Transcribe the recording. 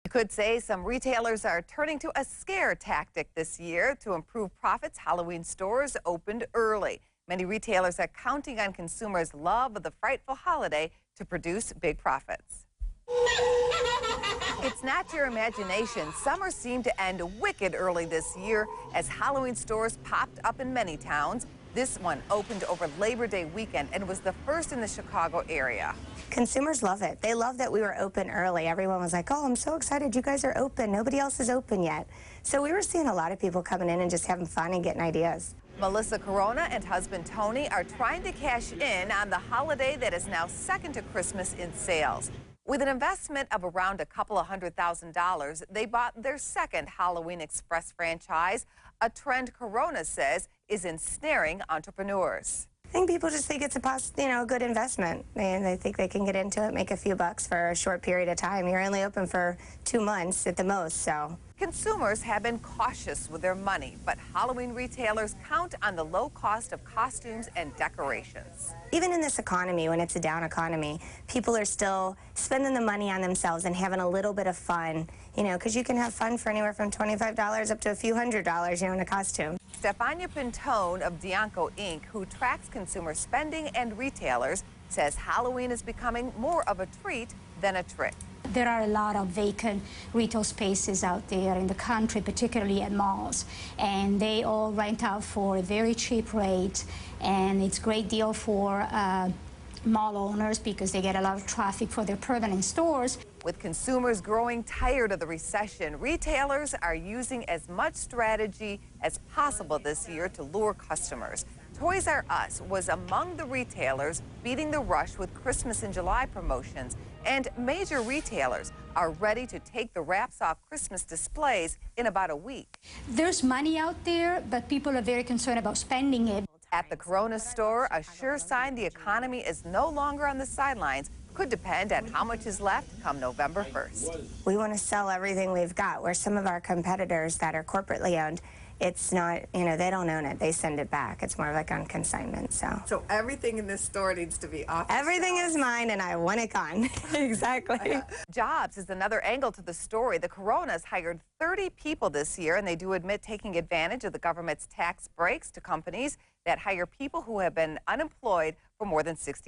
I could say some retailers are turning to a scare tactic this year to improve profits. Halloween stores opened early. Many retailers are counting on consumers' love of the frightful holiday to produce big profits. It's not your imagination. Summer seemed to end wicked early this year as Halloween stores popped up in many towns. This one opened over Labor Day weekend and was the first in the Chicago area. Consumers love it. They love that we were open early. Everyone was like, oh, I'm so excited you guys are open. Nobody else is open yet. So we were seeing a lot of people coming in and just having fun and getting ideas. Melissa Corona and husband Tony are trying to cash in on the holiday that is now second to Christmas in sales. With an investment of around a couple of $100,000, they bought their second Halloween Express franchise, a trend Corona says is ensnaring entrepreneurs. I think people just think it's a good investment, and they think they can get into it, make a few bucks for a short period of time. You're only open for 2 months at the most, so. Consumers have been cautious with their money, but Halloween retailers count on the low cost of costumes and decorations. Even in this economy, when it's a down economy, people are still spending the money on themselves and having a little bit of fun, because you can have fun for anywhere from $25 up to a few $100s, in a costume. Stefania Pinton of Dianco Inc., who tracks consumer spending and retailers, says Halloween is becoming more of a treat than a trick. There are a lot of vacant retail spaces out there in the country, particularly at malls, and they all rent out for a very cheap rate, and it's a great deal for mall owners because they get a lot of traffic for their permanent stores. With consumers growing tired of the recession, retailers are using as much strategy as possible this year to lure customers. Toys R Us was among the retailers beating the rush with Christmas in July promotions, and major retailers are ready to take the wraps off Christmas displays in about a week. There's money out there, but people are very concerned about spending it. At the Corona store, a sure sign the economy is no longer on the sidelines could depend on how much is left come November 1st. We want to sell everything we've got, where some of our competitors that are corporately owned, it's not, they don't own it. They send it back. It's more like on consignment, so. So everything in this store needs to be off. Everything is mine, and I want it gone. Exactly. Jobs is another angle to the story. The Coronas hired 30 people this year, and they do admit taking advantage of the government's tax breaks to companies that hire people who have been unemployed for more than 60